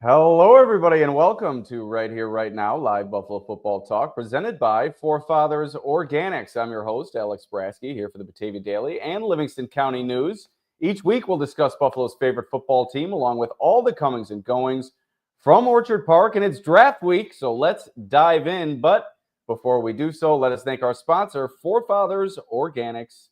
Hello, everybody, and welcome to Right Here, Right Now, live Buffalo football talk presented by Forefathers Organics. I'm your host, Alex Brasky, here for the Batavia Daily and Livingston County News. Each week, we'll discuss Buffalo's favorite football team, along with all the comings and goings from Orchard Park, and it's draft week, so let's dive in. But before we do so, let us thank our sponsor, Forefathers Organics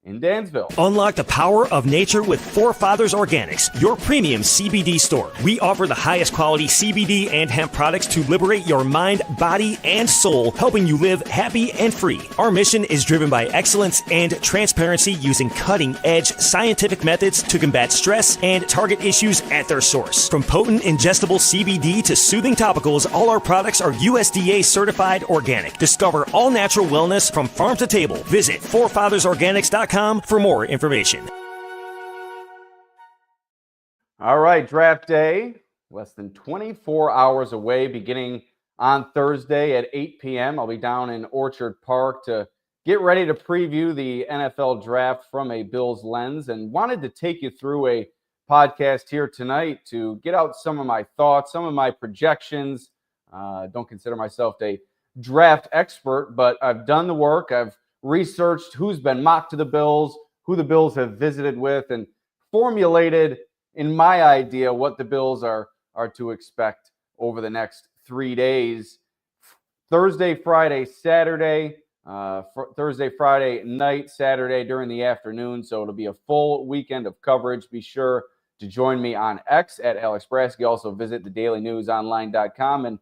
in Dansville. Unlock the power of nature with Forefathers Organics, your premium CBD store. We offer the highest quality CBD and hemp products to liberate your mind, body, and soul, helping you live happy and free. Our mission is driven by excellence and transparency, using cutting-edge scientific methods to combat stress and target issues at their source. From potent ingestible CBD to soothing topicals, all our products are USDA certified organic. Discover all natural wellness from farm to table. Visit forefathersorganics.com for more information. All right, draft day, less than 24 hours away, beginning on Thursday at 8 p.m. I'll be down in Orchard Park to get ready to preview the NFL draft from a Bills lens, and wanted to take you through a podcast here tonight to get out some of my thoughts, some of my projections. Don't consider myself a draft expert, but I've done the work. I've researched who's been mocked to the Bills, who the Bills have visited with, and formulated, in my idea, what the Bills are to expect over the next 3 days. Thursday, Friday, Saturday, Thursday, Friday night, Saturday during the afternoon. So it'll be a full weekend of coverage. Be sure to join me on X at Alex Brasky. Also visit thedailynewsonline.com, and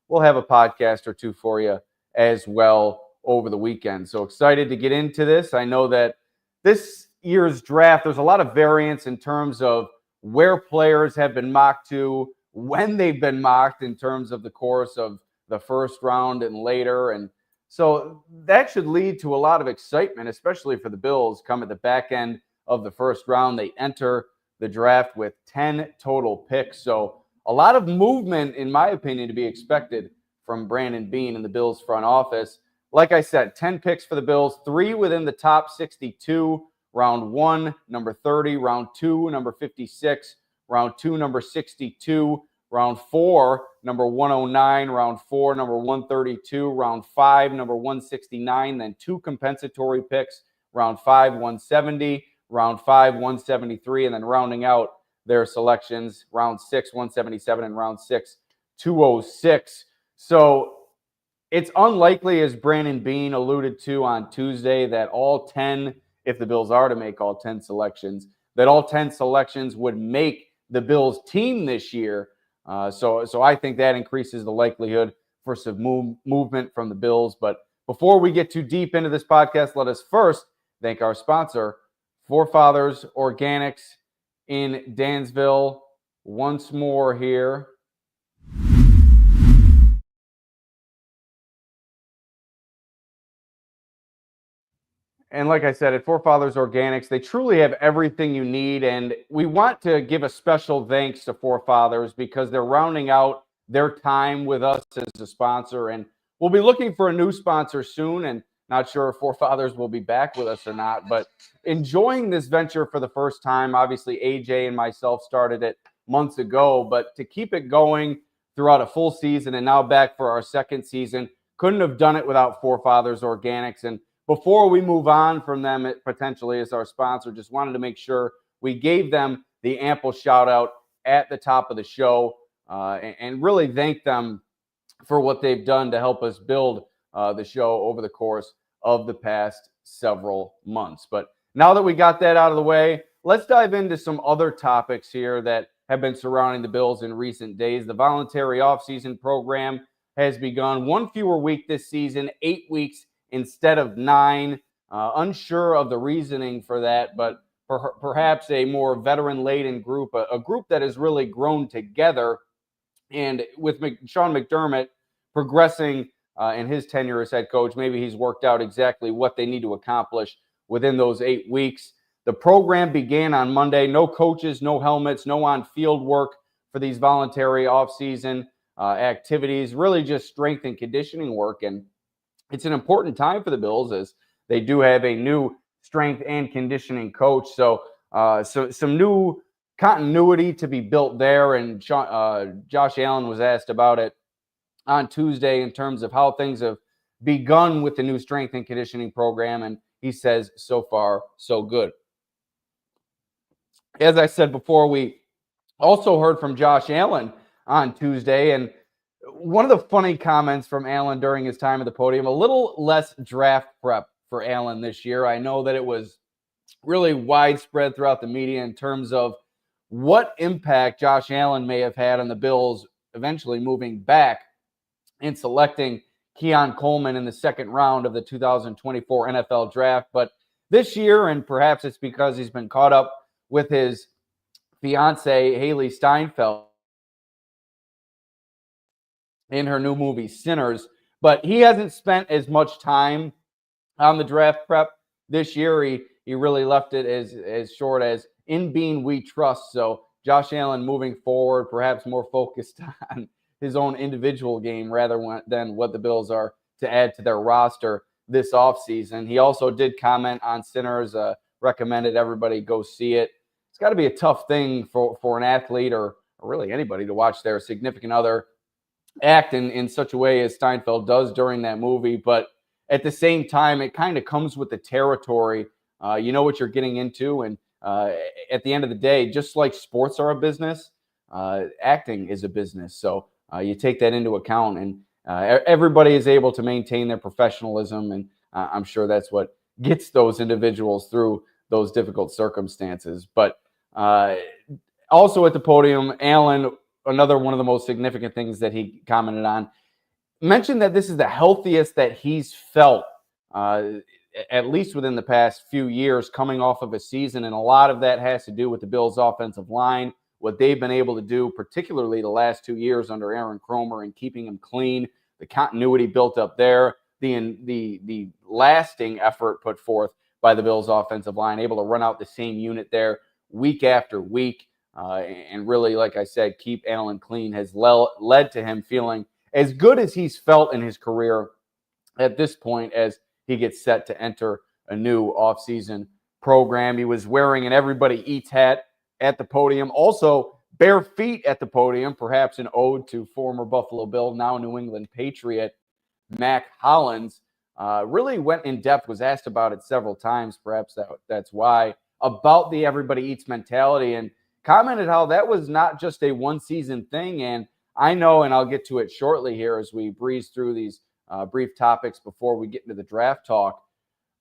we'll have a podcast or two for you as well over the weekend. So excited to get into this. I know that this year's draft, there's a lot of variance in terms of where players have been mocked to, when they've been mocked in terms of the course of the first round and later. And so that should lead to a lot of excitement, especially for the Bills come at the back end of the first round. They enter the draft with 10 total picks. So a lot of movement, in my opinion, to be expected from Brandon Beane and the Bills front office. Like I said, 10 picks for the Bills, 3 within the top 62. Round 1, number 30. Round 2, number 56. Round 2, number 62. Round 4, number 109. Round 4, number 132. Round 5, number 169. Then 2 compensatory picks. Round 5, 170. Round 5, 173. And then rounding out their selections, round 6, 177. And round 6, 206. So it's unlikely, as Brandon Beane alluded to on Tuesday, that all 10, if the Bills are to make all 10 selections, that all 10 selections would make the Bills team this year. So I think that increases the likelihood for some movement from the Bills. But before we get too deep into this podcast, let us first thank our sponsor, Forefathers Organics in Dansville. Once more here. And like I said, at Forefathers Organics, they truly have everything you need. And we want to give a special thanks to Forefathers because they're rounding out their time with us as a sponsor. And we'll be looking for a new sponsor soon. And not sure if Forefathers will be back with us or not. But enjoying this venture for the first time. Obviously, AJ and myself started it months ago. But to keep it going throughout a full season and now back for our second season, couldn't have done it without Forefathers Organics. And before we move on from them, potentially as our sponsor, just wanted to make sure we gave them the ample shout out at the top of the show and really thank them for what they've done to help us build the show over the course of the past several months. But now that we got that out of the way, let's dive into some other topics here that have been surrounding the Bills in recent days. The voluntary offseason program has begun. 1 fewer week this season, 8 weeks instead of 9. Unsure of the reasoning for that, but perhaps a more veteran-laden group, a group that has really grown together. And with Sean McDermott progressing in his tenure as head coach, maybe he's worked out exactly what they need to accomplish within those 8 weeks. The program began on Monday. No coaches, no helmets, no on-field work for these voluntary off-season activities, really just strength and conditioning work. And it's an important time for the Bills as they do have a new strength and conditioning coach. So some new continuity to be built there. And Josh Allen was asked about it on Tuesday in terms of how things have begun with the new strength and conditioning program. And he says, so far, so good. As I said before, we also heard from Josh Allen on Tuesday. And one of the funny comments from Allen during his time at the podium, a little less draft prep for Allen this year. I know that it was really widespread throughout the media in terms of what impact Josh Allen may have had on the Bills eventually moving back and selecting Keon Coleman in the second round of the 2024 NFL draft. But this year, and perhaps it's because he's been caught up with his fiance, Haley Steinfeld, in her new movie, Sinners, but he hasn't spent as much time on the draft prep this year. He really left it as short as in being we trust. So Josh Allen moving forward, perhaps more focused on his own individual game rather than what the Bills are to add to their roster this offseason. He also did comment on Sinners, recommended everybody go see it. It's got to be a tough thing for an athlete or really anybody to watch their significant other act in such a way as Steinfeld does during that movie. But at the same time, it kind of comes with the territory. You know what you're getting into. And at the end of the day, just like sports are a business, acting is a business. So you take that into account, and everybody is able to maintain their professionalism. And I'm sure that's what gets those individuals through those difficult circumstances. But also at the podium, Allen, another one of the most significant things that he commented on, mentioned that this is the healthiest that he's felt, at least within the past few years, coming off of a season. And a lot of that has to do with the Bills' offensive line, what they've been able to do, particularly the last 2 years under Aaron Kromer and keeping him clean, the continuity built up there, the lasting effort put forth by the Bills' offensive line, able to run out the same unit there week after week. And really, like I said, keep Allen clean has led to him feeling as good as he's felt in his career at this point as he gets set to enter a new offseason program. He was wearing an Everybody Eats hat at the podium, also bare feet at the podium, perhaps an ode to former Buffalo Bill, now New England Patriot, Mac Hollins. Really went in depth, was asked about it several times, perhaps that's why, about the Everybody Eats mentality, and commented how that was not just a one-season thing. And I know, and I'll get to it shortly here as we breeze through these brief topics before we get into the draft talk.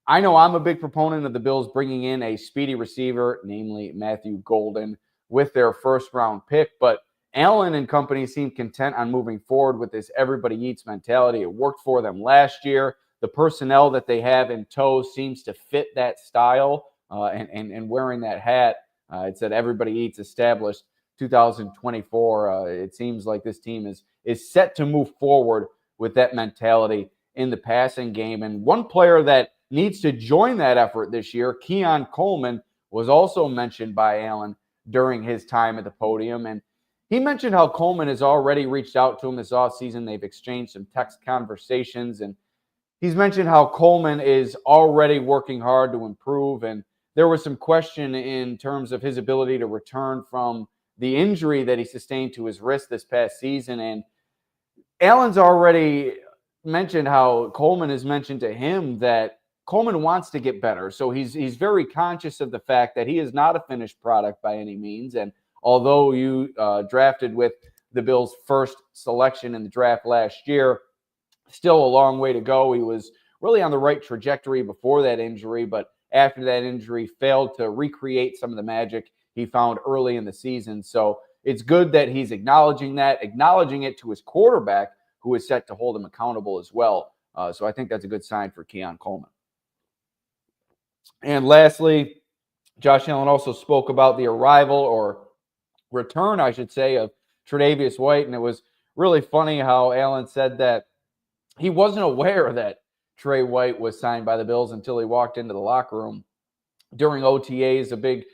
I know I'm a big proponent of the Bills bringing in a speedy receiver, namely Matthew Golden, with their first-round pick. But Allen and company seem content on moving forward with this Everybody Eats mentality. It worked for them last year. The personnel that they have in tow seems to fit that style, and wearing that hat. It said Everybody Eats, established 2024. It seems like this team is set to move forward with that mentality in the passing game. And one player that needs to join that effort this year, Keon Coleman, was also mentioned by Allen during his time at the podium. And he mentioned how Coleman has already reached out to him this offseason. They've exchanged some text conversations, and he's mentioned how Coleman is already working hard to improve. And there was some question in terms of his ability to return from the injury that he sustained to his wrist this past season. And Allen's already mentioned how Coleman has mentioned to him that Coleman wants to get better. So he's very conscious of the fact that he is not a finished product by any means. And although you drafted with the Bills' first selection in the draft last year, still a long way to go. He was really on the right trajectory before that injury, but after that injury failed to recreate some of the magic he found early in the season. So it's good that he's acknowledging it to his quarterback, who is set to hold him accountable as well. So I think that's a good sign for Keon Coleman. And lastly, Josh Allen also spoke about the arrival, or return, I should say, of Tre'Davious White. And it was really funny how Allen said that he wasn't aware that Trey White was signed by the Bills until he walked into the locker room during OTAs. A big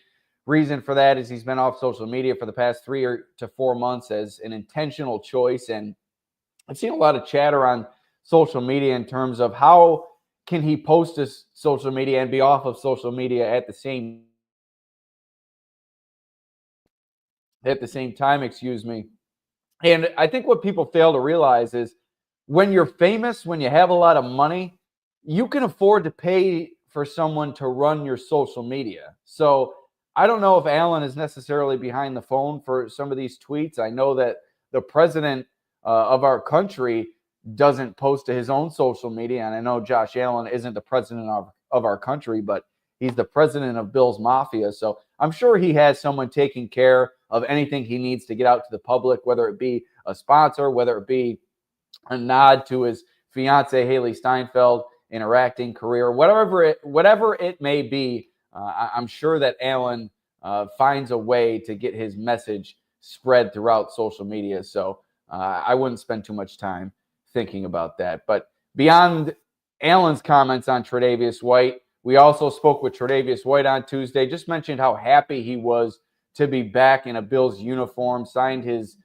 reason for that is he's been off social media for the past 3 to 4 months as an intentional choice. And I've seen a lot of chatter on social media in terms of how can he post to social media and be off of social media at the same at the same time, excuse me. And I think what people fail to realize is when you're famous, when you have a lot of money, you can afford to pay for someone to run your social media. So I don't know if Allen is necessarily behind the phone for some of these tweets. I know that the president of our country doesn't post to his own social media. And I know Josh Allen isn't the president of our country, but he's the president of Bill's Mafia. So I'm sure he has someone taking care of anything he needs to get out to the public, whether it be a sponsor, whether it be a nod to his fiance Haley Steinfeld in her acting career, whatever it may be. I'm sure that Allen finds a way to get his message spread throughout social media. So I wouldn't spend too much time thinking about that. But beyond Allen's comments on Tre'Davious White, we also spoke with Tre'Davious White on Tuesday, just mentioned how happy he was to be back in a Bills uniform, signed his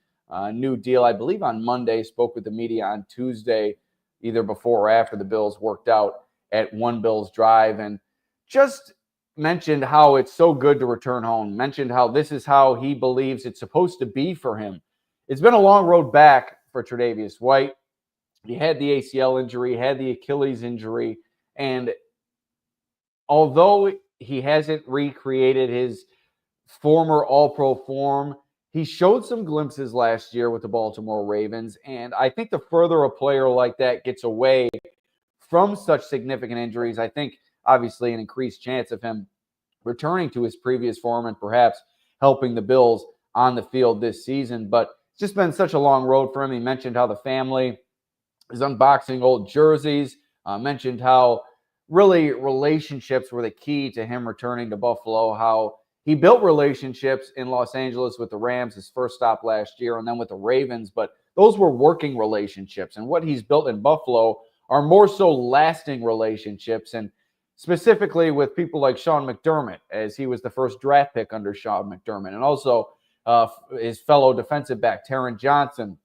new deal, I believe, on Monday, spoke with the media on Tuesday, either before or after the Bills worked out at One Bills Drive, and just mentioned how it's so good to return home, mentioned how this is how he believes it's supposed to be for him. It's been a long road back for Tre'Davious White. He had the ACL injury, had the Achilles injury, and although he hasn't recreated his former All-Pro form, he showed some glimpses last year with the Baltimore Ravens, and I think the further a player like that gets away from such significant injuries, I think obviously an increased chance of him returning to his previous form and perhaps helping the Bills on the field this season. But it's just been such a long road for him. He mentioned how the family is unboxing old jerseys, mentioned how really relationships were the key to him returning to Buffalo, how he built relationships in Los Angeles with the Rams, his first stop last year, and then with the Ravens, but those were working relationships. And what he's built in Buffalo are more so lasting relationships, and specifically with people like Sean McDermott, as he was the first draft pick under Sean McDermott, and also his fellow defensive back, Taron Johnson,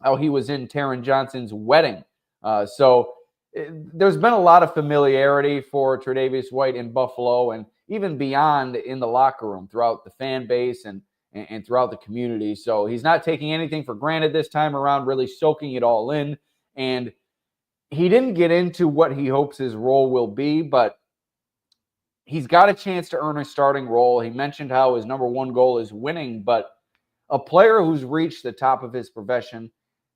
how he was in Taron Johnson's wedding. There's been a lot of familiarity for Tre'Davious White in Buffalo and even beyond in the locker room throughout the fan base and throughout the community. So he's not taking anything for granted this time around, really soaking it all in. And he didn't get into what he hopes his role will be, but he's got a chance to earn a starting role. He mentioned how his number one goal is winning, but a player who's reached the top of his profession,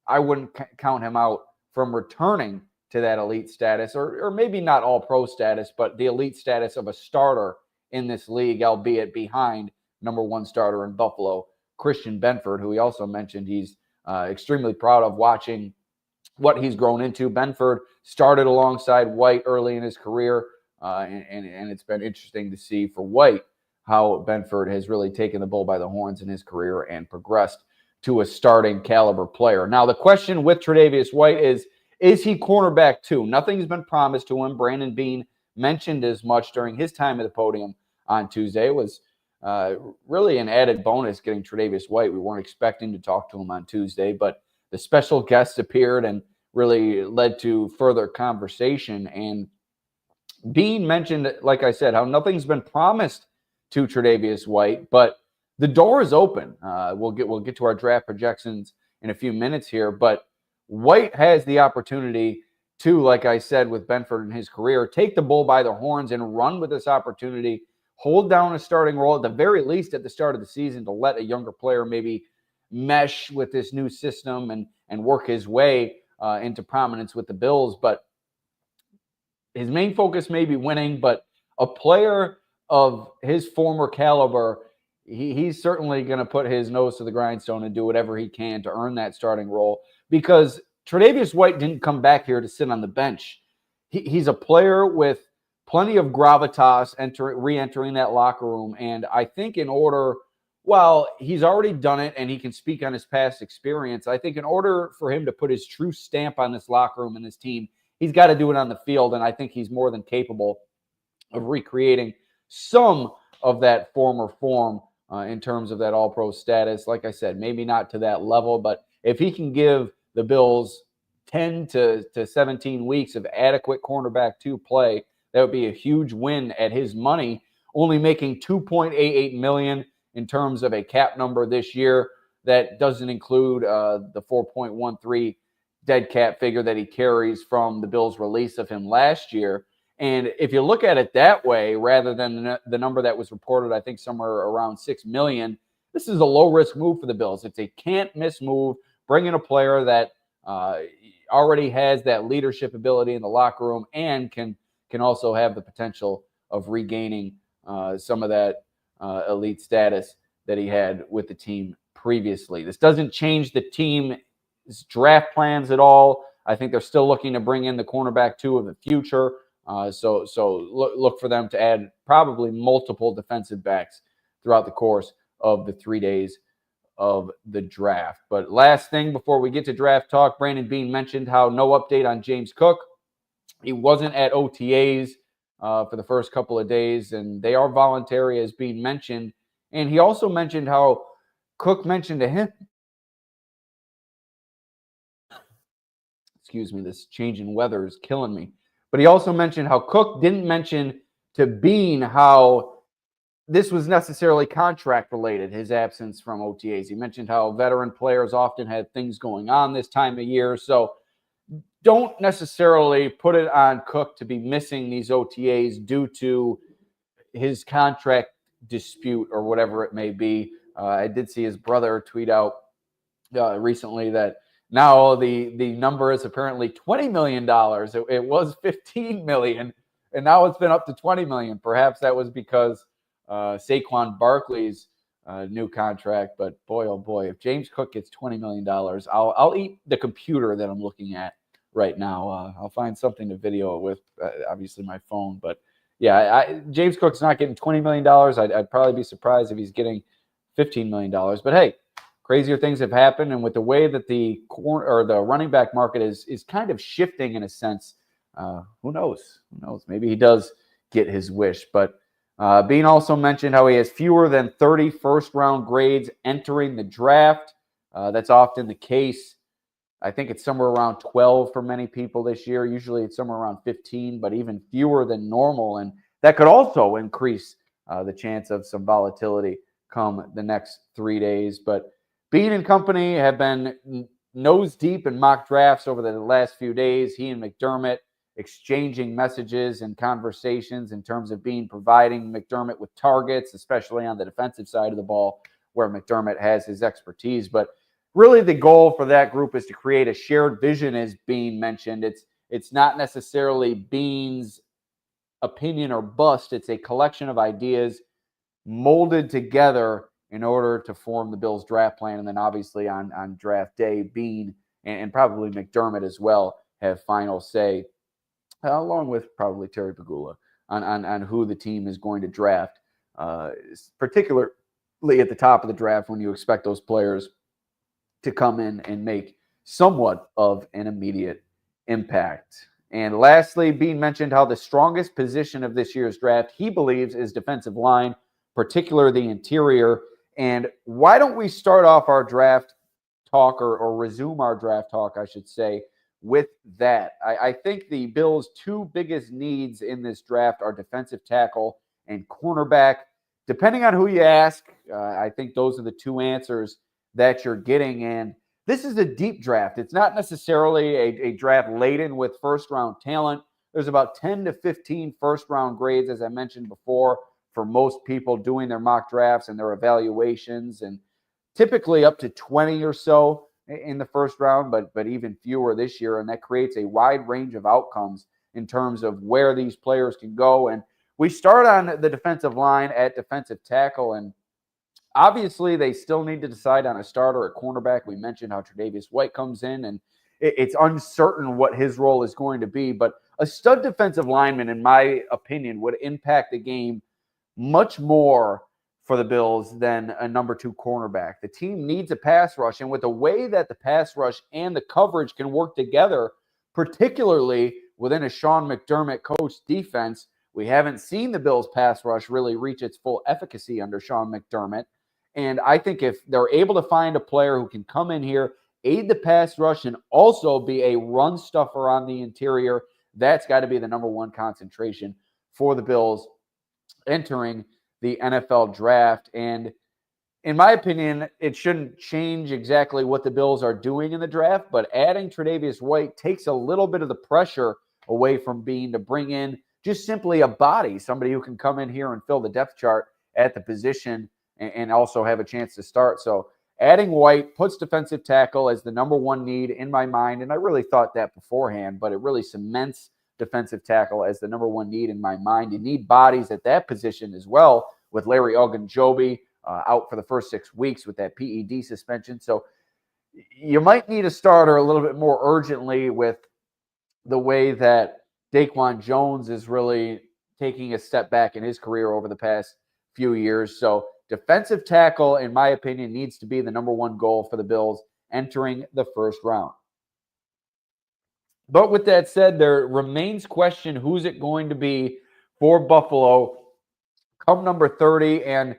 I wouldn't count him out from returning to that elite status, or maybe not all pro status, but the elite status of a starter in this league, albeit behind number one starter in Buffalo, Christian Benford, who he also mentioned he's extremely proud of watching what he's grown into. Benford started alongside White early in his career, and it's been interesting to see for White how Benford has really taken the bull by the horns in his career and progressed to a starting caliber player. Now, the question with Tre'Davious White is he cornerback too? Nothing's been promised to him. Brandon Beane mentioned as much during his time at the podium on Tuesday. It was really an added bonus getting Tre'Davious White. We weren't expecting to talk to him on Tuesday, but the special guest appeared and really led to further conversation. And Beane mentioned, like I said, how nothing's been promised to Tre'Davious White, but the door is open. We'll get to our draft projections in a few minutes here, but White has the opportunity to, like I said, with Benford in his career, take the bull by the horns and run with this opportunity, hold down a starting role at the very least at the start of the season to let a younger player maybe mesh with this new system and work his way into prominence with the Bills. But his main focus may be winning, but a player of his former caliber, he's certainly going to put his nose to the grindstone and do whatever he can to earn that starting role, because Tre'Davious White didn't come back here to sit on the bench. He's a player with plenty of gravitas re-entering that locker room. And I think while he's already done it and he can speak on his past experience, I think in order for him to put his true stamp on this locker room and this team, he's got to do it on the field. And I think he's more than capable of recreating some of that former form in terms of that all-pro status. Like I said, maybe not to that level, but if he can give the Bills 10 to 17 weeks of adequate cornerback 2 play, that would be a huge win at his money, only making $2.88 million in terms of a cap number this year. That doesn't include the 4.13 dead cap figure that he carries from the Bills' release of him last year. And if you look at it that way, rather than the number that was reported, I think somewhere around $6 million, this is a low-risk move for the Bills. It's a can't-miss move. Bring in a player that already has that leadership ability in the locker room and can also have the potential of regaining some of that elite status that he had with the team previously. This doesn't change the team's draft plans at all. I think they're still looking to bring in the cornerback 2 of the future. So look for them to add probably multiple defensive backs throughout the course of the 3 days of the draft. But last thing before we get to draft talk, Brandon Beane mentioned how no update on James Cook. He wasn't at OTAs for the first couple of days, and they are voluntary, as Beane mentioned. And he also mentioned how Cook mentioned to him, excuse me, this change in weather is killing me. But he also mentioned how Cook didn't mention to Beane how this was necessarily contract related, his absence from OTAs. He mentioned how veteran players often had things going on this time of year. So don't necessarily put it on Cook to be missing these OTAs due to his contract dispute or whatever it may be. I did see his brother tweet out recently that now the number is apparently $20 million. It was $15 million, and now it's been up to $20 million. Perhaps that was because Saquon Barkley's new contract. But boy, oh boy, if James Cook gets $20 million, I'll eat the computer that I'm looking at right now. I'll find something to video it with, obviously my phone. But yeah, James Cook's not getting $20 million. I'd probably be surprised if he's getting $15 million. But hey, crazier things have happened, and with the way that the running back market is kind of shifting in a sense, who knows? Who knows? Maybe he does get his wish. But Beane also mentioned how he has fewer than 30 first-round grades entering the draft. That's often the case. I think it's somewhere around 12 for many people this year. Usually it's somewhere around 15, but even fewer than normal. And that could also increase the chance of some volatility come the next 3 days. But Beane and company have been nose deep in mock drafts over the last few days. He and McDermott exchanging messages and conversations in terms of Beane providing McDermott with targets, especially on the defensive side of the ball where McDermott has his expertise. But really the goal for that group is to create a shared vision, as Beane mentioned. It's not necessarily Beane's opinion or bust. It's a collection of ideas molded together in order to form the Bills draft plan. And then obviously on draft day, Beane and probably McDermott as well have final say, along with probably Terry Pagula, on who the team is going to draft, particularly at the top of the draft when you expect those players to come in and make somewhat of an immediate impact. And lastly, Beane mentioned how the strongest position of this year's draft, he believes, is defensive line, particularly the interior. And why don't we start off our draft talk or resume our draft talk, I should say, with that. I think the Bills' two biggest needs in this draft are defensive tackle and cornerback. Depending on who you ask, I think those are the two answers that you're getting. And this is a deep draft. It's not necessarily a draft laden with first-round talent. There's about 10 to 15 first-round grades, as I mentioned before, for most people doing their mock drafts and their evaluations, and typically up to 20 or so in the first round, but even fewer this year. And that creates a wide range of outcomes in terms of where these players can go. And we start on the defensive line at defensive tackle. And obviously they still need to decide on a starter at cornerback. We mentioned how Tre'Davious White comes in, and it's uncertain what his role is going to be. But a stud defensive lineman, in my opinion, would impact the game much more for the Bills than a number 2 cornerback. The team needs a pass rush, and with the way that the pass rush and the coverage can work together, particularly within a Sean McDermott coached defense, we haven't seen the Bills pass rush really reach its full efficacy under Sean McDermott. And I think if they're able to find a player who can come in here, aid the pass rush, and also be a run stuffer on the interior, that's got to be the number 1 concentration for the Bills entering the NFL draft. And in my opinion, it shouldn't change exactly what the Bills are doing in the draft, but adding Tre'Davious White takes a little bit of the pressure away from being to bring in just simply a body, somebody who can come in here and fill the depth chart at the position and also have a chance to start. So adding White puts defensive tackle as the number one need in my mind, and I really thought that beforehand, but it really cements defensive tackle as the number one need in my mind. You need bodies at that position as well with Larry Ogunjobi out for the first 6 weeks with that PED suspension. So you might need a starter a little bit more urgently with the way that Daquan Jones is really taking a step back in his career over the past few years. So defensive tackle, in my opinion, needs to be the number one goal for the Bills entering the first round. But with that said, there remains question, who's it going to be for Buffalo come number 30? And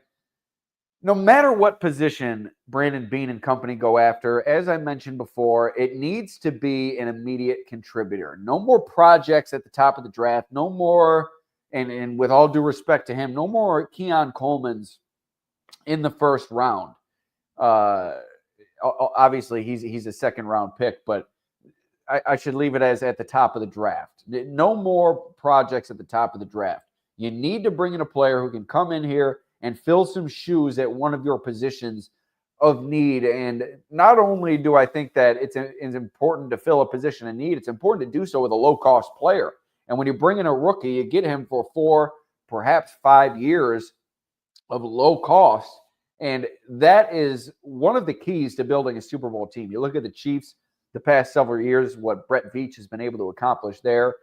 no matter what position Brandon Beane and company go after, as I mentioned before, it needs to be an immediate contributor. No more projects at the top of the draft. No more, and with all due respect to him, no more Keon Coleman's in the first round. Obviously, he's a second-round pick, but I should leave it as at the top of the draft. No more projects at the top of the draft. You need to bring in a player who can come in here and fill some shoes at one of your positions of need. And not only do I think that it's important to fill a position of need, it's important to do so with a low-cost player. And when you bring in a rookie, you get him for 4, perhaps 5 years of low cost. And that is one of the keys to building a Super Bowl team. You look at the Chiefs the past several years, what Brett Veach has been able to accomplish there.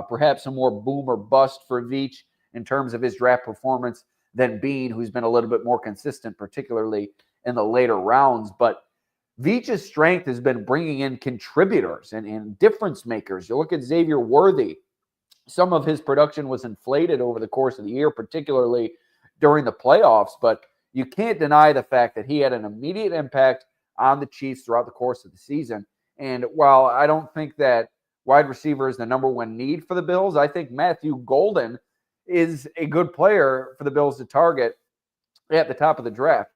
Perhaps a more boom or bust for Veach in terms of his draft performance than Beane, who's been a little bit more consistent, particularly in the later rounds. But Veach's strength has been bringing in contributors and difference makers. You look at Xavier Worthy. Some of his production was inflated over the course of the year, particularly during the playoffs, but you can't deny the fact that he had an immediate impact on the Chiefs throughout the course of the season. And while I don't think that wide receiver is the number one need for the Bills, I think Matthew Golden is a good player for the Bills to target at the top of the draft.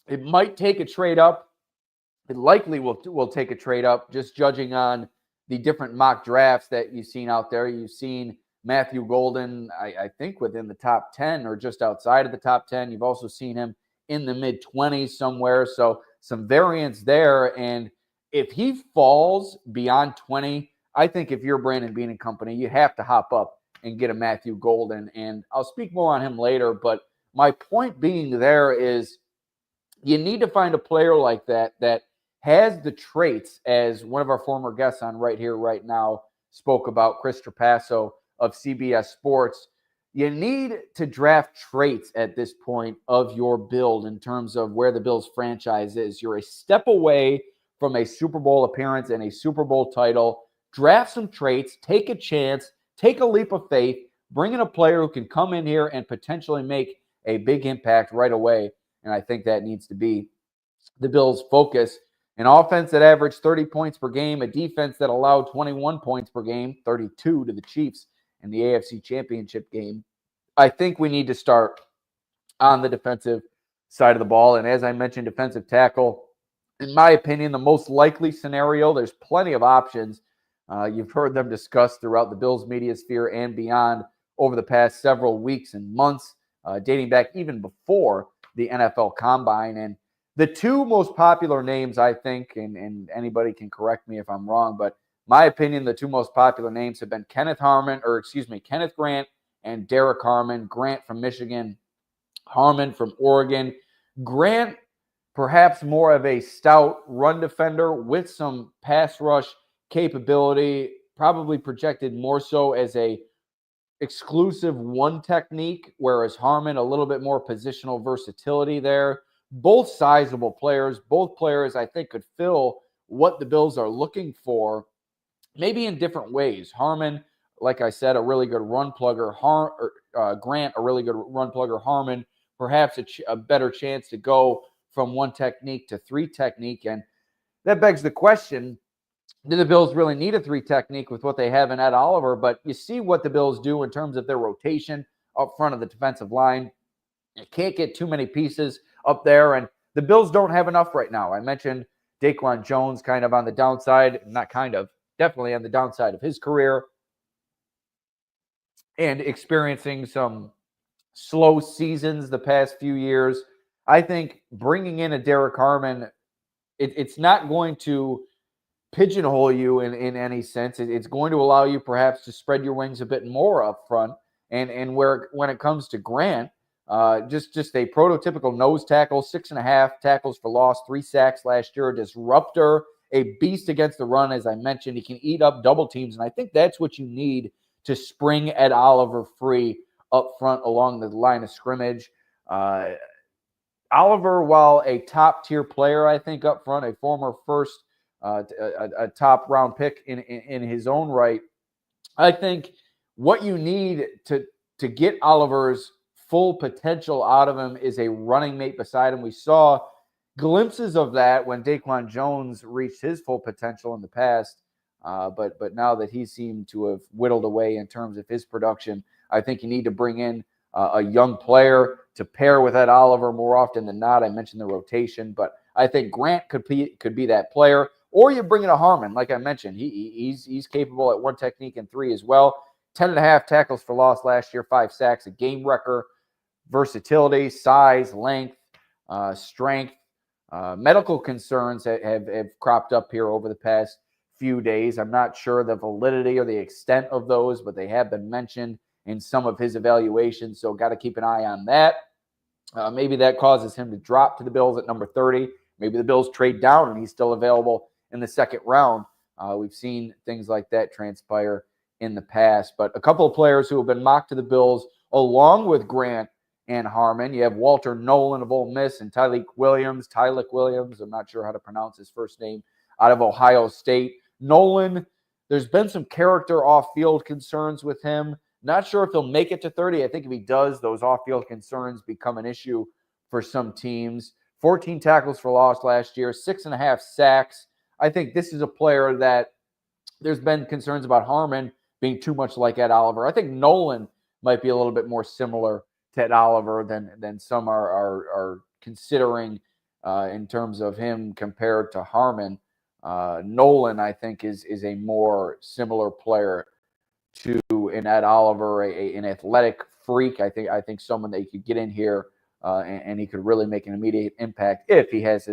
It might take a trade up. It likely will take a trade up, just judging on the different mock drafts that you've seen out there. You've seen Matthew Golden, I think, within the top 10 or just outside of the top 10. You've also seen him in the mid-20s somewhere. So some variance there. And if he falls beyond 20, I think if you're Brandon Beane and company, you have to hop up and get a Matthew Golden. And I'll speak more on him later. But my point being there is you need to find a player like that that has the traits, as one of our former guests on Right Here, Right Now spoke about, Chris Trapasso of CBS Sports. You need to draft traits at this point of your build in terms of where the Bills franchise is. You're a step away from a Super Bowl appearance and a Super Bowl title. Draft some traits, take a chance, take a leap of faith, bring in a player who can come in here and potentially make a big impact right away. And I think that needs to be the Bills' focus. An offense that averaged 30 points per game, a defense that allowed 21 points per game, 32 to the Chiefs in the AFC Championship game. I think we need to start on the defensive side of the ball. And as I mentioned, defensive tackle, in my opinion, the most likely scenario. There's plenty of options. You've heard them discussed throughout the Bills media sphere and beyond over the past several weeks and months, dating back even before the NFL Combine. And the two most popular names, I think, and anybody can correct me if I'm wrong, but my opinion, the two most popular names have been Kenneth Grant and Derek Harmon. Grant from Michigan, Harmon from Oregon. Grant, perhaps more of a stout run defender with some pass rush capability, probably projected more so as a exclusive one technique, whereas Harmon a little bit more positional versatility there. Both sizable players, both players I think could fill what the Bills are looking for, maybe in different ways. Harmon, like I said, a really good run plugger. Grant, a really good run plugger. Harmon, perhaps a better chance to go from one technique to three technique. And that begs the question, do the Bills really need a three technique with what they have in Ed Oliver? But you see what the Bills do in terms of their rotation up front of the defensive line. You can't get too many pieces up there, and the Bills don't have enough right now. I mentioned Daquan Jones kind of on the downside, not kind of, definitely on the downside of his career, and experiencing some slow seasons the past few years. I think bringing in a Derek Harmon, it's not going to pigeonhole you in any sense. It's going to allow you perhaps to spread your wings a bit more up front. And when it comes to Grant, just a prototypical nose tackle, 6.5 tackles for loss, 3 sacks last year, a disruptor, a beast against the run. As I mentioned, he can eat up double teams, and I think that's what you need to spring Ed Oliver free up front along the line of scrimmage. Oliver, while a top-tier player, I think, up front, a former first, a top-round pick in his own right, I think what you need to get Oliver's full potential out of him is a running mate beside him. We saw glimpses of that when Daquan Jones reached his full potential in the past, but now that he seemed to have whittled away in terms of his production, I think you need to bring in a young player to pair with Ed Oliver more often than not. I mentioned the rotation, but I think Grant could be that player. Or you bring in a Harmon, like I mentioned. He's capable at 1 technique and 3 as well. 10.5 tackles for loss last year, 5 sacks, a game wrecker, versatility, size, length, strength. Medical concerns have cropped up here over the past few days. I'm not sure the validity or the extent of those, but they have been mentioned in some of his evaluations, so got to keep an eye on that. Maybe that causes him to drop to the Bills at number 30. Maybe the Bills trade down and he's still available in the second round. We've seen things like that transpire in the past. But a couple of players who have been mocked to the Bills along with Grant and Harmon. You have Walter Nolan of Ole Miss and Tyleik Williams. I'm not sure how to pronounce his first name, out of Ohio State. Nolan, there's been some character off-field concerns with him. Not sure if he'll make it to 30. I think if he does, those off-field concerns become an issue for some teams. 14 tackles for loss last year, 6.5 sacks. I think this is a player that there's been concerns about Harmon being too much like Ed Oliver. I think Nolan might be a little bit more similar to Ed Oliver than some are considering in terms of him compared to Harmon. Nolan, I think, is a more similar player to an Ed Oliver, an athletic freak. I think someone that you could get in here and he could really make an immediate impact if he has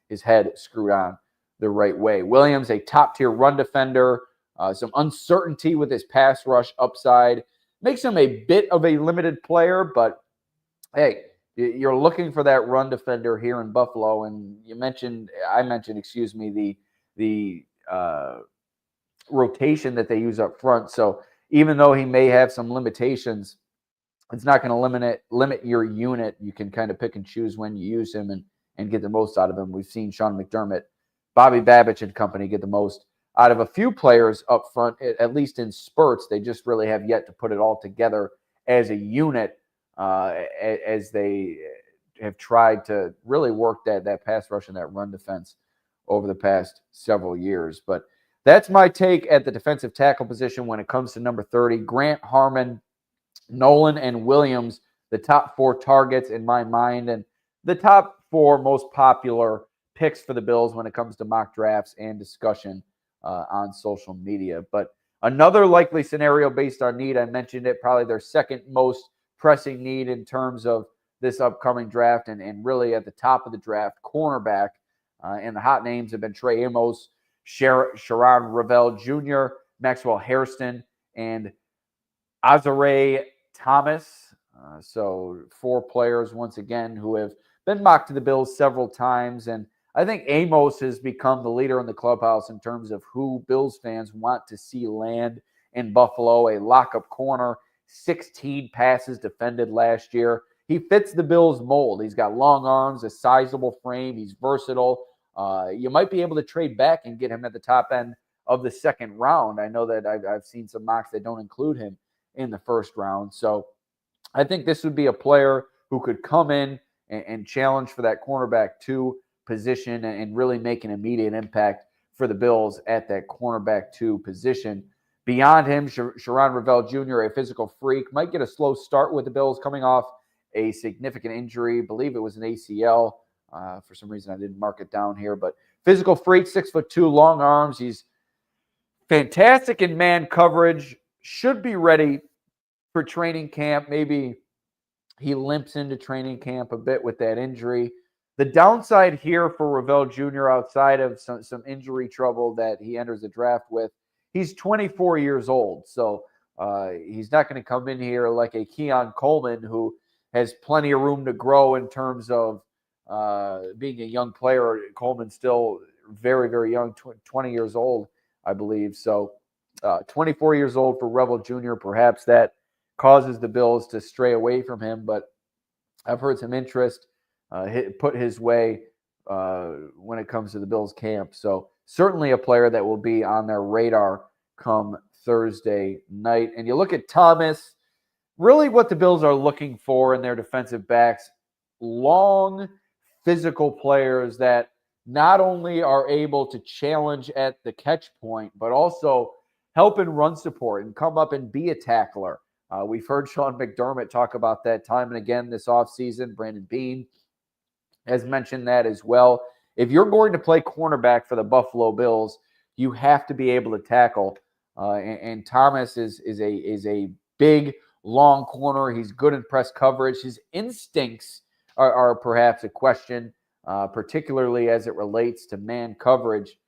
his head screwed on the right way. Williams, a top-tier run defender, some uncertainty with his pass rush upside. Makes him a bit of a limited player, but hey, you're looking for that run defender here in Buffalo, and I mentioned, the rotation that they use up front. So even though he may have some limitations, it's not going to limit your unit. You can kind of pick and choose when you use him and get the most out of him. We've seen Sean McDermott, Bobby Babich and company get the most out of a few players up front, at least in spurts. They just really have yet to put it all together as a unit as they have tried to really work that pass rush and that run defense over the past several years. But that's my take at the defensive tackle position when it comes to number 30. Grant, Harmon, Nolan, and Williams, the top 4 targets in my mind, and the top 4 most popular picks for the Bills when it comes to mock drafts and discussion on social media. But another likely scenario based on need, I mentioned it, probably their second most pressing need in terms of this upcoming draft and really at the top of the draft, cornerback. And the hot names have been Trey Amos, Sharon Ravel Jr., Maxwell Hairston, and Azare Thomas. So 4 players, once again, who have been mocked to the Bills several times. And I think Amos has become the leader in the clubhouse in terms of who Bills fans want to see land in Buffalo, a lockup corner, 16 passes defended last year. He fits the Bills mold. He's got long arms, a sizable frame. He's versatile. You might be able to trade back and get him at the top end of the second round. I know that I've seen some mocks that don't include him in the first round. So I think this would be a player who could come in and challenge for that cornerback 2 position and really make an immediate impact for the Bills at that cornerback 2 position. Beyond him, Sharon Revelle Jr., a physical freak, might get a slow start with the Bills coming off a significant injury. I believe it was an ACL. For some reason, I didn't mark it down here. But physical freak, 6'2", long arms. He's fantastic in man coverage. Should be ready for training camp. Maybe he limps into training camp a bit with that injury. The downside here for Revelle Jr., outside of some injury trouble that he enters the draft with, he's 24 years old. So he's not going to come in here like a Keon Coleman, who has plenty of room to grow in terms of being a young player. Coleman's still very, very young, 20 years old, I believe. So 24 years old for Revelle Jr., perhaps that causes the Bills to stray away from him. But I've heard some interest put his way when it comes to the Bills camp. So certainly a player that will be on their radar come Thursday night. And you look at Thomas, really what the Bills are looking for in their defensive backs, long, physical players that not only are able to challenge at the catch point, but also help in run support and come up and be a tackler. We've heard Sean McDermott talk about that time and again this offseason. Brandon Beane has mentioned that as well. If you're going to play cornerback for the Buffalo Bills, you have to be able to tackle. And Thomas is a big, long corner. He's good in press coverage. His instincts are perhaps a question, particularly as it relates to man coverage,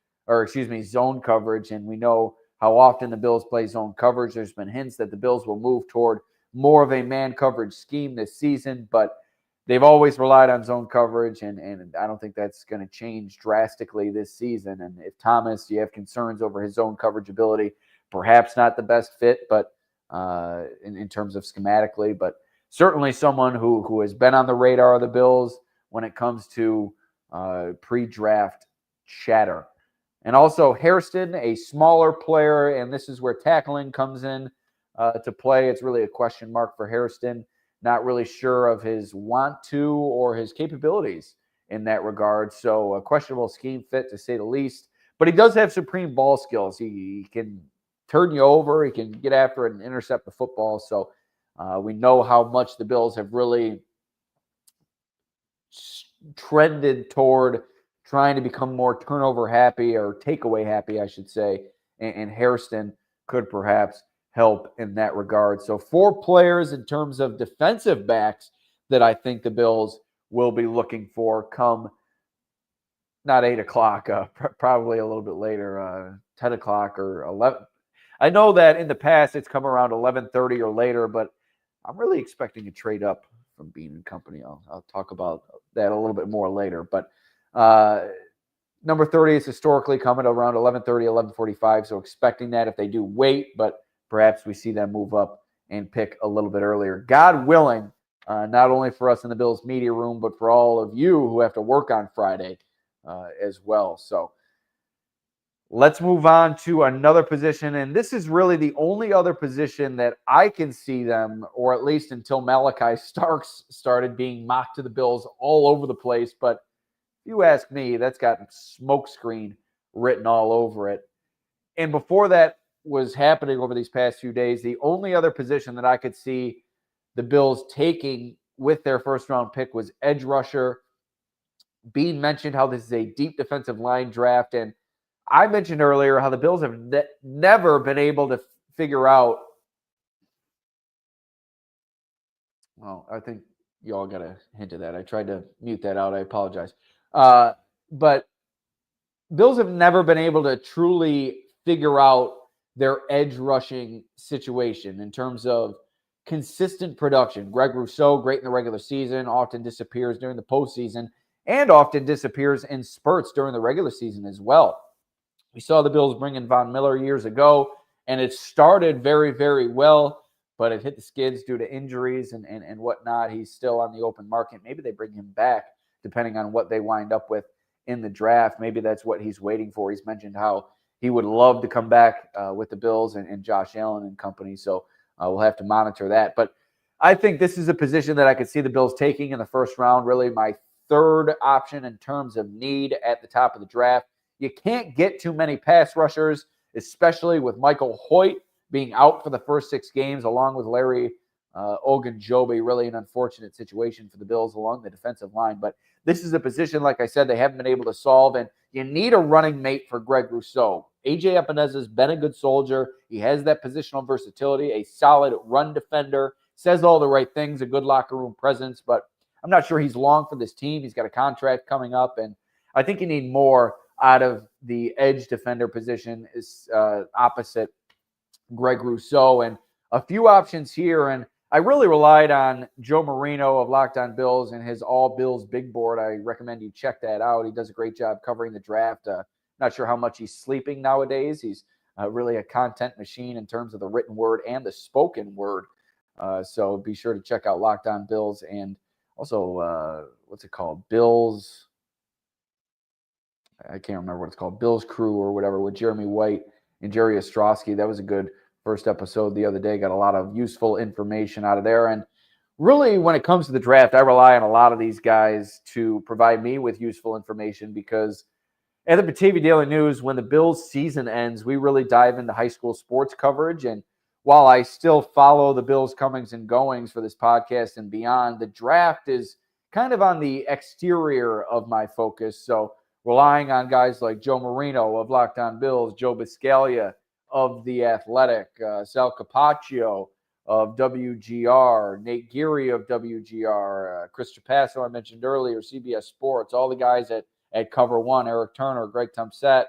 zone coverage. And we know how often the Bills play zone coverage. There's been hints that the Bills will move toward more of a man coverage scheme this season, but they've always relied on zone coverage, and I don't think that's going to change drastically this season. And if Thomas, you have concerns over his zone coverage ability, perhaps not the best fit, but in terms of schematically, but certainly someone who has been on the radar of the Bills when it comes to pre-draft chatter. And also Hairston, a smaller player, and this is where tackling comes in to play. It's really a question mark for Hairston. Not really sure of his want to or his capabilities in that regard. So a questionable scheme fit, to say the least. But he does have supreme ball skills. He can turn you over. He can get after it and intercept the football. So we know how much the Bills have really trended toward trying to become more turnover happy, or takeaway happy, I should say. And Hairston could perhaps help in that regard. So 4 players in terms of defensive backs that I think the Bills will be looking for come not 8 o'clock, probably a little bit later, 10 o'clock or 11. I know that in the past it's come around 11:30 or later, but I'm really expecting a trade up from Bean and Company. I'll talk about that a little bit more later. But number 30 is historically coming around 11:30, 11:45. So expecting that if they do wait, but perhaps we see them move up and pick a little bit earlier. God willing, not only for us in the Bills media room, but for all of you who have to work on Friday as well. So let's move on to another position. And this is really the only other position that I can see them, or at least until Malachi Starks started being mocked to the Bills all over the place. But if you ask me, that's got smokescreen written all over it. And before that was happening over these past few days, the only other position that I could see the Bills taking with their first-round pick was edge rusher. Bean mentioned how this is a deep defensive line draft, and I mentioned earlier how the Bills have never been able to figure out. Well, I think you all got a hint of that. I tried to mute that out. I apologize. But Bills have never been able to truly figure out their edge rushing situation in terms of consistent production. Greg Rousseau, great in the regular season, often disappears during the postseason, and often disappears in spurts during the regular season as well. We saw the Bills bring in Von Miller years ago, and it started very, very well, but it hit the skids due to injuries and whatnot. He's still on the open market. Maybe they bring him back, depending on what they wind up with in the draft. Maybe that's what he's waiting for. He's mentioned how he would love to come back with the Bills and Josh Allen and company, so we'll have to monitor that. But I think this is a position that I could see the Bills taking in the first round, really my third option in terms of need at the top of the draft. You can't get too many pass rushers especially with Michael Hoyt being out for the first 6 games, along with Larry Ogunjobi. Really an unfortunate situation for the Bills along the defensive line. But this is a position, like I said, they haven't been able to solve, and you need a running mate for Greg Rousseau. A.J. Epeneza's been a good soldier. He has that positional versatility, a solid run defender, says all the right things, a good locker room presence, but I'm not sure he's long for this team. He's got a contract coming up, and I think you need more out of the edge defender position is opposite Greg Rousseau, and a few options here. And I really relied on Joe Marino of Locked On Bills and his All Bills Big Board. I recommend you check that out. He does a great job covering the draft. Not sure how much he's sleeping nowadays. He's really a content machine in terms of the written word and the spoken word. So be sure to check out Locked On Bills, and also, what's it called? Bills. I can't remember what it's called. Bills Crew or whatever, with Jeremy White and Jerry Ostrowski. That was a good first episode the other day. Got a lot of useful information out of there. And really, when it comes to the draft, I rely on a lot of these guys to provide me with useful information, because at the Batavia Daily News, when the Bills season ends, we really dive into high school sports coverage. And while I still follow the Bills' comings and goings for this podcast and beyond, the draft is kind of on the exterior of my focus. So relying on guys like Joe Marino of Locked On Bills, Joe Biscaglia of The Athletic, Sal Capaccio of WGR, Nate Geary of WGR, Chris Trapasso I mentioned earlier, CBS Sports, all the guys at Cover One, Eric Turner, Greg Tumsett,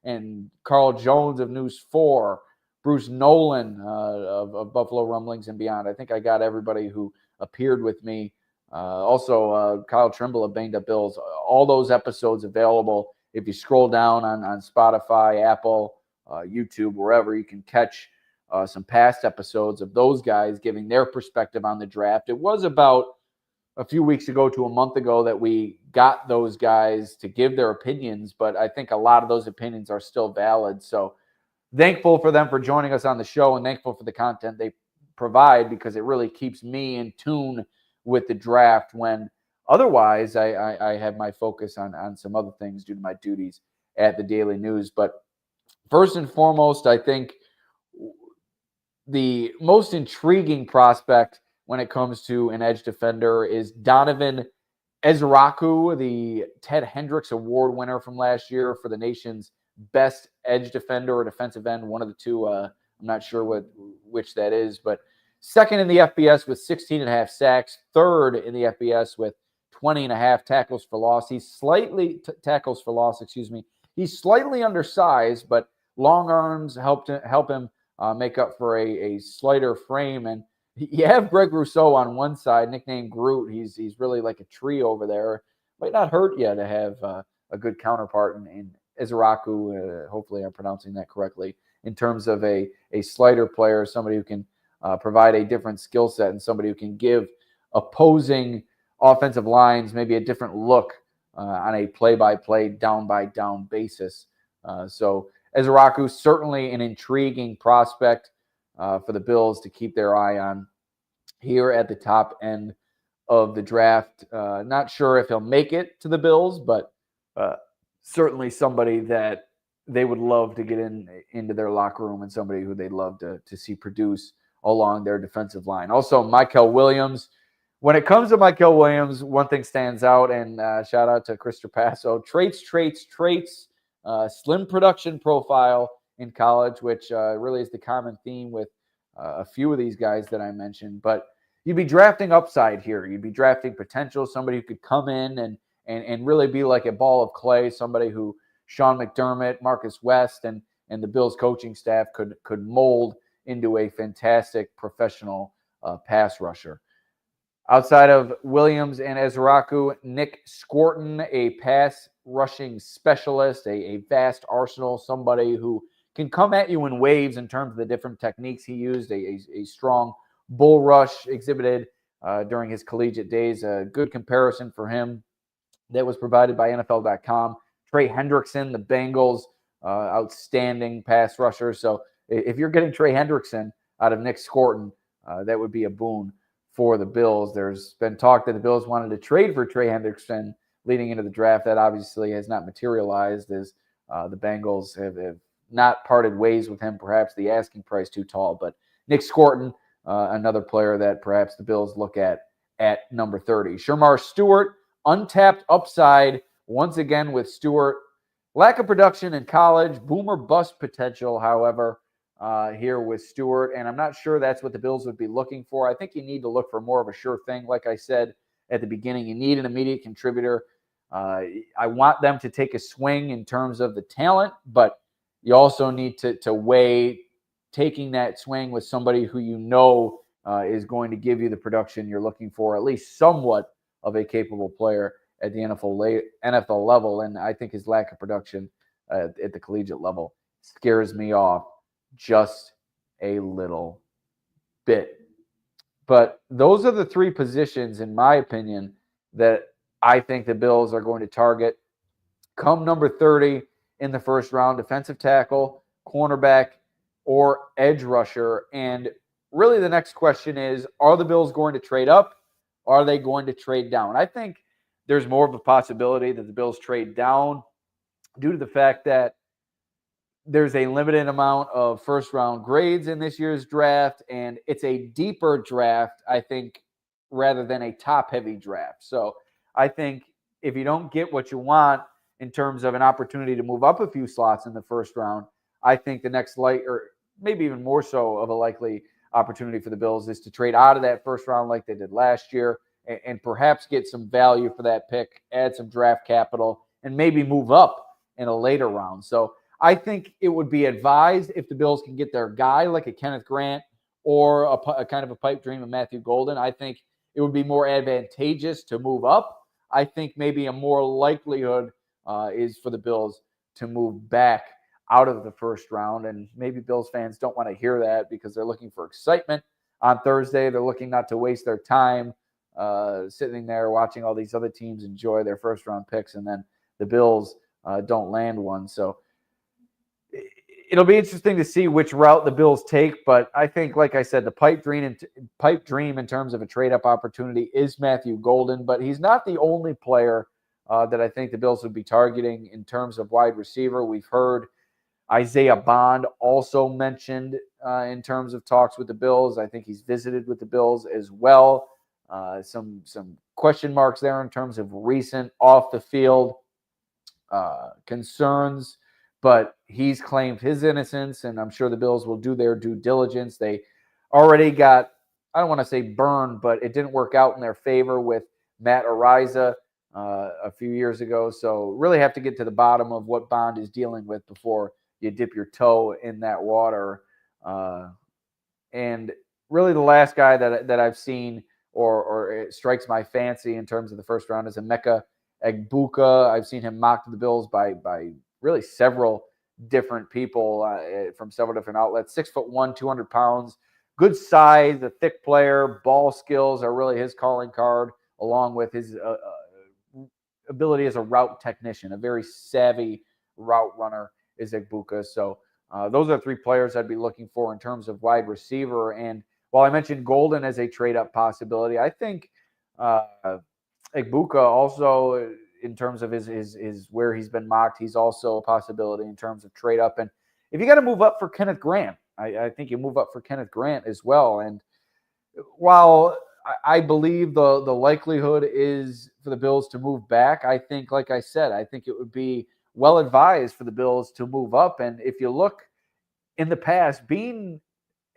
and Carl Jones of News 4, Bruce Nolan of Buffalo Rumblings and Beyond. I think I got everybody who appeared with me. Also, Kyle Trimble of Banged Up Bills. All those episodes available. If you scroll down on Spotify, Apple, YouTube, wherever, you can catch some past episodes of those guys giving their perspective on the draft. It was about a few weeks ago to a month ago that we got those guys to give their opinions, but I think a lot of those opinions are still valid. So thankful for them for joining us on the show, and thankful for the content they provide, because it really keeps me in tune with the draft when otherwise I have my focus on some other things due to my duties at the Daily News. But first and foremost, I think the most intriguing prospect when it comes to an edge defender is Donovan Ezraku, the Ted Hendricks Award winner from last year for the nation's best edge defender or defensive end, one of the two. I'm not sure which that is, but second in the FBS with 16.5 sacks, third in the FBS with 20.5 tackles for loss. He's slightly tackles for loss, He's slightly undersized, but long arms help him make up for a slighter frame. And you have Greg Rousseau on one side, nicknamed Groot. He's really like a tree over there. Might not hurt you to have a good counterpart in Ezraku. Hopefully I'm pronouncing that correctly, in terms of a slighter player, somebody who can provide a different skill set, and somebody who can give opposing offensive lines maybe a different look on a play-by-play, down-by-down basis. So Ezraku, certainly an intriguing prospect for the Bills to keep their eye on here at the top end of the draft. Not sure if he'll make it to the Bills, but certainly somebody that they would love to get into their locker room, and somebody who they'd love to see produce along their defensive line. Also, Mykel Williams. When it comes to Mykel Williams, one thing stands out, and shout out to Chris Trapasso. Traits. Slim production profile in college, which really is the common theme with a few of these guys that I mentioned. But you'd be drafting upside here. You'd be drafting potential, somebody who could come in and really be like a ball of clay, somebody who Sean McDermott, Marcus West, and the Bills coaching staff could mold into a fantastic professional pass rusher. Outside of Williams and Ezraku, Nick Scorton, a pass rushing specialist, a vast arsenal, somebody who can come at you in waves in terms of the different techniques he used, a strong bull rush exhibited during his collegiate days. A good comparison for him that was provided by NFL.com. Trey Hendrickson, the Bengals, outstanding pass rusher. So if you're getting Trey Hendrickson out of Nick Scorton, that would be a boon for the Bills. There's been talk that the Bills wanted to trade for Trey Hendrickson leading into the draft. That obviously has not materialized, as the Bengals have not parted ways with him. Perhaps the asking price too tall, but Nick Scorton, another player that perhaps the Bills look at number 30. Shermar Stewart, untapped upside once again with Stewart. Lack of production in college, boomer bust potential, however, here with Stewart. And I'm not sure that's what the Bills would be looking for. I think you need to look for more of a sure thing. Like I said at the beginning, you need an immediate contributor. I want them to take a swing in terms of the talent, but you also need to weigh taking that swing with somebody who you know is going to give you the production you're looking for, at least somewhat of a capable player at the NFL level. And I think his lack of production at the collegiate level scares me off just a little bit. But those are the three positions, in my opinion, that I think the Bills are going to target come number 30 in the first round: defensive tackle, cornerback, or edge rusher. And really the next question is, are the Bills going to trade up? Are they going to trade down? I think there's more of a possibility that the Bills trade down due to the fact that there's a limited amount of first-round grades in this year's draft, and it's a deeper draft, I think, rather than a top-heavy draft. So I think if you don't get what you want in terms of an opportunity to move up a few slots in the first round, I think the next or maybe even more so of a likely opportunity for the Bills is to trade out of that first round like they did last year and perhaps get some value for that pick, add some draft capital, and maybe move up in a later round. So I think it would be advised if the Bills can get their guy like a Kenneth Grant or a kind of a pipe dream of Matthew Golden. I think it would be more advantageous to move up. I think maybe a more likelihood is for the Bills to move back out of the first round. And maybe Bills fans don't want to hear that because they're looking for excitement on Thursday. They're looking not to waste their time sitting there watching all these other teams enjoy their first round picks, and then the Bills don't land one. So it'll be interesting to see which route the Bills take. But I think, like I said, the pipe dream in terms of a trade-up opportunity is Matthew Golden. But he's not the only player that I think the Bills would be targeting in terms of wide receiver. We've heard Isaiah Bond also mentioned in terms of talks with the Bills. I think he's visited with the Bills as well. Some question marks there in terms of recent off-the-field concerns, but he's claimed his innocence, and I'm sure the Bills will do their due diligence. They already got, I don't want to say burned, but it didn't work out in their favor with Matt Ariza a few years ago. So really have to get to the bottom of what Bond is dealing with before you dip your toe in that water. And really the last guy that I've seen or it strikes my fancy in terms of the first round is Emeka Egbuka. I've seen him mocked to the Bills by really several different people from several different outlets. 6'1", 200 pounds, good size, a thick player. Ball skills are really his calling card, along with his ability as a route technician. A very savvy route runner is Egbuka. So those are three players I'd be looking for in terms of wide receiver. And while I mentioned Golden as a trade-up possibility, I think Egbuka also, in terms of his where he's been mocked, he's also a possibility in terms of trade-up. And if you got to move up for Kenneth Grant, I think you move up for Kenneth Grant as well. And while I believe the likelihood is for the Bills to move back, I think, like I said, I think it would be well advised for the Bills to move up. And if you look in the past, Bean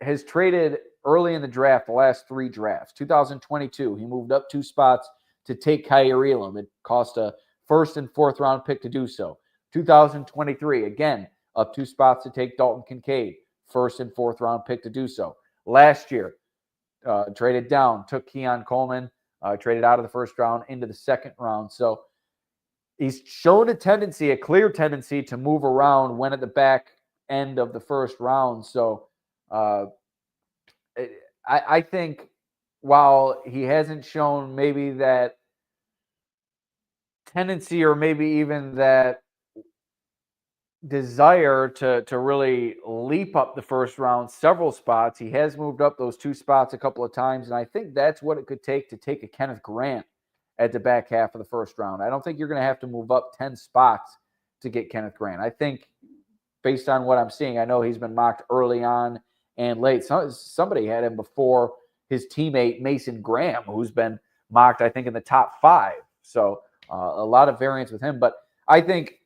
has traded early in the draft, the last three drafts. 2022, he moved up 2 spots to take Kaiir Elam. It cost a first and fourth round pick to do so. 2023, again, up 2 spots to take Dalton Kincaid, first and fourth round pick to do so. Last year, traded down, took Keon Coleman, traded out of the first round into the second round. So he's shown a clear tendency to move around when at the back end of the first round. So I think while he hasn't shown maybe that tendency or maybe even that desire to really leap up the first round several spots, he has moved up those 2 spots a couple of times. And I think that's what it could take to take a Kenneth Grant at the back half of the first round. I don't think you're going to have to move up 10 spots to get Kenneth Grant. I think based on what I'm seeing. I know he's been mocked early on and late. Somebody had him before his teammate Mason Graham, who's been mocked, I think, in the top 5. So a lot of variance with him. But I think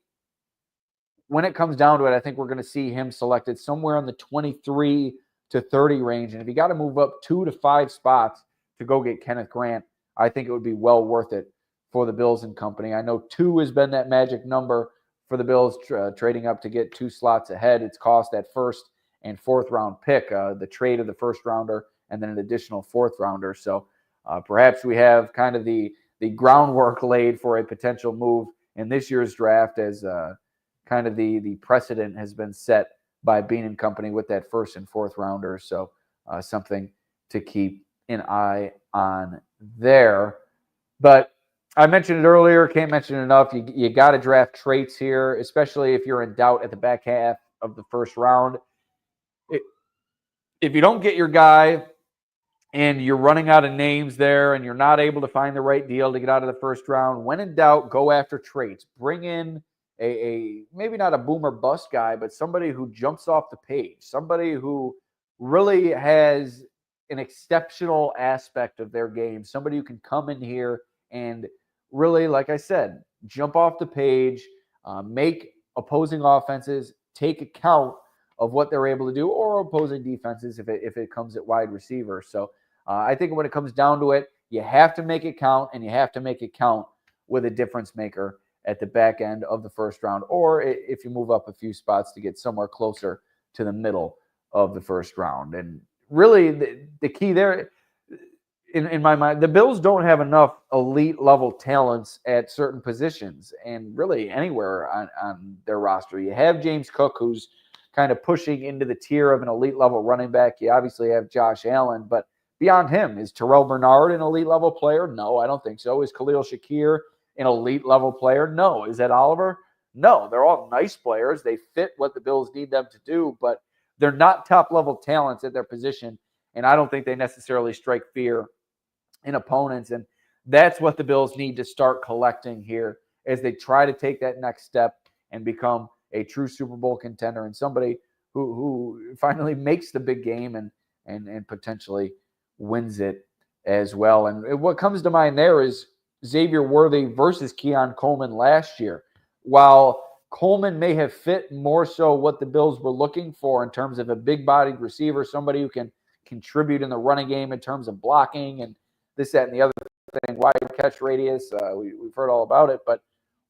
when it comes down to it, I think we're going to see him selected somewhere in the 23 to 30 range. And if you got to move up 2 to 5 spots to go get Kenneth Grant, I think it would be well worth it for the Bills and company. I know 2 has been that magic number for the Bills, trading up to get 2 slots ahead. It's cost that first and fourth round pick, the trade of the first rounder, and then an additional fourth rounder. So perhaps we have kind of the groundwork laid for a potential move in this year's draft, as kind of the precedent has been set by Bean and company with that first and fourth rounder. So something to keep an eye on there. But I mentioned it earlier, can't mention it enough. You got to draft traits here, especially if you're in doubt at the back half of the first round. If you don't get your guy and you're running out of names there and you're not able to find the right deal to get out of the first round, when in doubt, go after traits. Bring in a maybe not a boomer bust guy, but somebody who jumps off the page, somebody who really has an exceptional aspect of their game, somebody who can come in here and really, like I said, jump off the page, make opposing offenses take account of what they're able to do, or opposing defenses if it comes at wide receiver. So I think when it comes down to it, you have to make it count, and you have to make it count with a difference maker at the back end of the first round, or if you move up a few spots to get somewhere closer to the middle of the first round. And really the key there, in my mind, the Bills don't have enough elite level talents at certain positions and really anywhere on their roster. You have James Cook, who's kind of pushing into the tier of an elite level running back. You obviously have Josh Allen, but beyond him, is Terrell Bernard an elite level player? No, I don't think so. Is Khalil Shakir an elite level player? No. Is Ed Oliver? No. They're all nice players. They fit what the Bills need them to do, but they're not top level talents at their position, and I don't think they necessarily strike fear in opponents. And that's what the Bills need to start collecting here as they try to take that next step and become a true Super Bowl contender and somebody who finally makes the big game and potentially wins it as well. And what comes to mind there is Xavier Worthy versus Keon Coleman last year. While Coleman may have fit more so what the Bills were looking for in terms of a big-bodied receiver, somebody who can contribute in the running game in terms of blocking and this, that, and the other thing, wide catch radius. We've heard all about it, but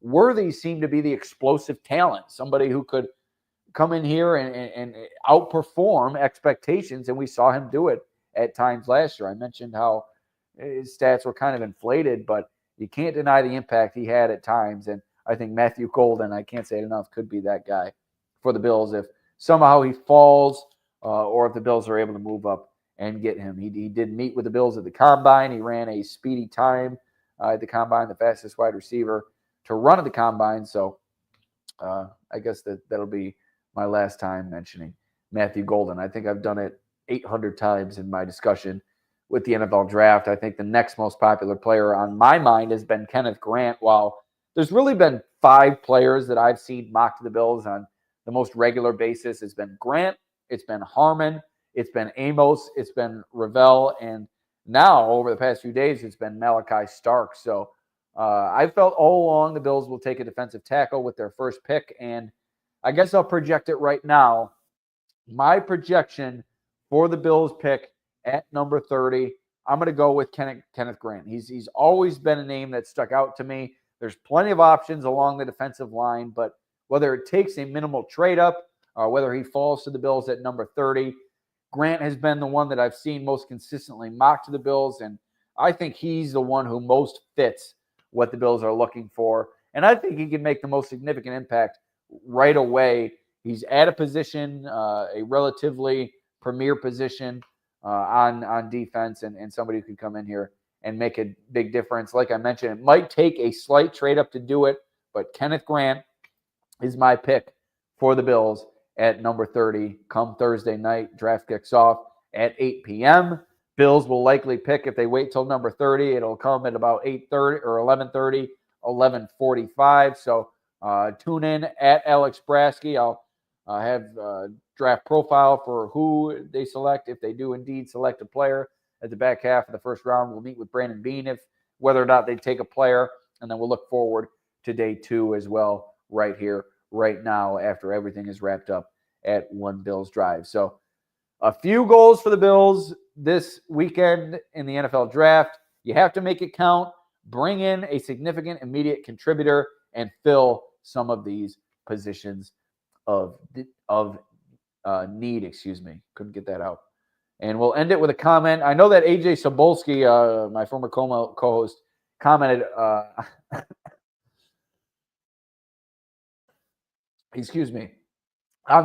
Worthy seemed to be the explosive talent, somebody who could come in here and outperform expectations, and we saw him do it at times last year. I mentioned how his stats were kind of inflated, but you can't deny the impact he had at times, and I think Matthew Golden, I can't say it enough, could be that guy for the Bills if somehow he falls or if the Bills are able to move up and get him. He did meet with the Bills at the Combine. He ran a speedy time at the Combine, the fastest wide receiver to run at the Combine. So I guess that'll be my last time mentioning Matthew Golden. I think I've done it 800 times in my discussion with the NFL draft. I think the next most popular player on my mind has been Kenneth Grant, while there's really been 5 players that I've seen mocked to the Bills on the most regular basis. It's been Grant, it's been Harmon, it's been Amos, it's been Ravel, and now over the past few days, it's been Malachi Stark. So I felt all along the Bills will take a defensive tackle with their first pick, and I guess I'll project it right now. My projection for the Bills pick at number 30, I'm going to go with Kenneth Grant. He's always been a name that stuck out to me. There's plenty of options along the defensive line, but whether it takes a minimal trade up or whether he falls to the Bills at number 30, Grant has been the one that I've seen most consistently mocked to the Bills, and I think he's the one who most fits what the Bills are looking for. And I think he can make the most significant impact right away. He's at a position, a relatively premier position on defense, and somebody who can come in here and make a big difference. Like I mentioned, it might take a slight trade up to do it, but Kenneth Grant is my pick for the Bills at number 30 come Thursday night. Draft kicks off at 8 p.m. Bills will likely pick, if they wait till number 30, it'll come at about 8:30 or 11:30, 11:45. So tune in at Alex Brasky. I'll have a draft profile for who they select. If they do indeed select a player at the back half of the first round, we'll meet with Brandon Beane if whether or not they take a player, and then we'll look forward to day 2 as well right here, right now, after everything is wrapped up at One Bills Drive. So a few goals for the Bills this weekend in the NFL draft. You have to make it count, bring in a significant immediate contributor, and fill some of these positions of need. Couldn't get that out. And we'll end it with a comment. I know that AJ Sobolski, my former co-host, commented on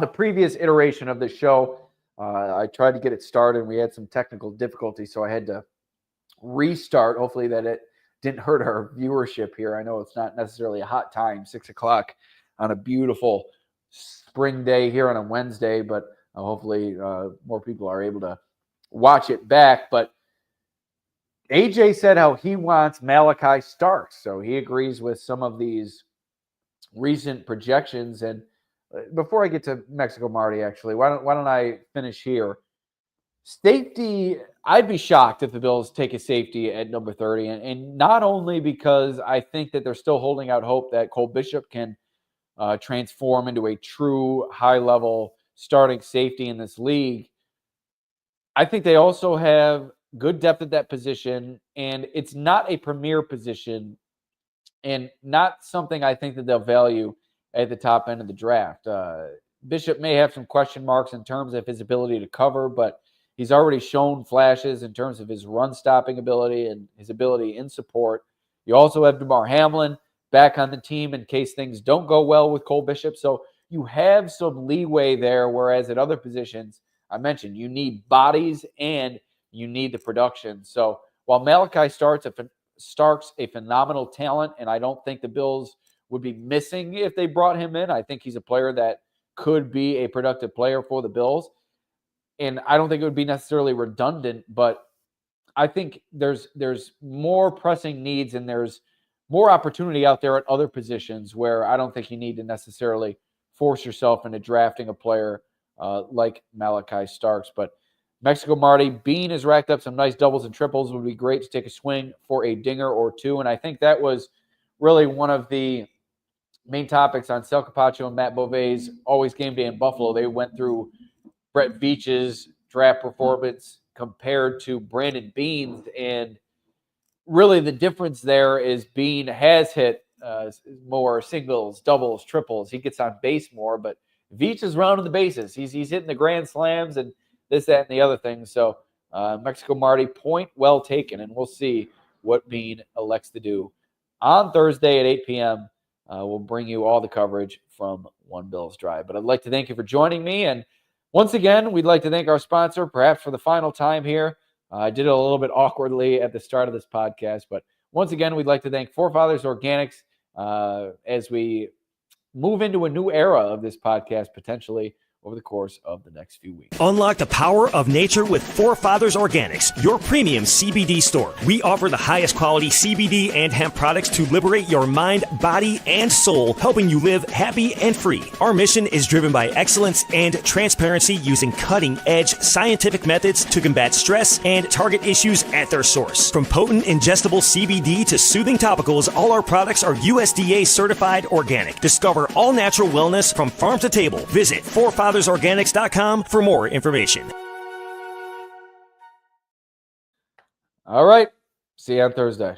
the previous iteration of the show. I tried to get it started, and we had some technical difficulties, so I had to restart. Hopefully that it didn't hurt our viewership here. I know it's not necessarily a hot time, 6 o'clock on a beautiful spring day here on a Wednesday, but hopefully more people are able to watch it back. But AJ said how he wants Malachi Starks, so he agrees with some of these recent projections. And before I get to Mexico Marty, actually, why don't I finish here? Safety, I'd be shocked if the Bills take a safety at number 30, and not only because I think that they're still holding out hope that Cole Bishop can transform into a true high-level starting safety in this league. I think they also have good depth at that position, and it's not a premier position and not something I think that they'll value at the top end of the draft. Bishop may have some question marks in terms of his ability to cover, but he's already shown flashes in terms of his run-stopping ability and his ability in support. You also have DeMar Hamlin back on the team in case things don't go well with Cole Bishop. So you have some leeway there, whereas at other positions, I mentioned, you need bodies and you need the production. So while Malachi Starks a phenomenal talent, and I don't think the Bills would be missing if they brought him in, I think he's a player that could be a productive player for the Bills. And I don't think it would be necessarily redundant, but I think there's more pressing needs and there's more opportunity out there at other positions where I don't think you need to necessarily force yourself into drafting a player like Malachi Starks. But Mexico Marty, Beane has racked up some nice doubles and triples. It would be great to take a swing for a dinger or two. And I think that was really one of the main topics on Sal Capaccio and Matt Bove's Always Game Day in Buffalo. They went through Brett Veach's draft performance compared to Brandon Beane's, and really the difference there is Beane has hit more singles, doubles, triples. He gets on base more, but Veach is rounding the bases. He's hitting the grand slams and this, that, and the other thing. So Mexico Marty, point well taken, and we'll see what Beane elects to do on Thursday at 8 p.m. We'll bring you all the coverage from One Bills Drive. But I'd like to thank you for joining me, and once again, we'd like to thank our sponsor, perhaps for the final time here. I did it a little bit awkwardly at the start of this podcast, but once again, we'd like to thank Forefathers Organics as we move into a new era of this podcast, potentially over the course of the next few weeks. Unlock the power of nature with Forefathers Organics, your premium CBD store. We offer the highest quality CBD and hemp products to liberate your mind, body, and soul, helping you live happy and free. Our mission is driven by excellence and transparency, using cutting-edge scientific methods to combat stress and target issues at their source. From potent ingestible CBD to soothing topicals, all our products are USDA certified organic. Discover all natural wellness from farm to table. Visit ForefathersOrganics.com for more information. All right. See you on Thursday.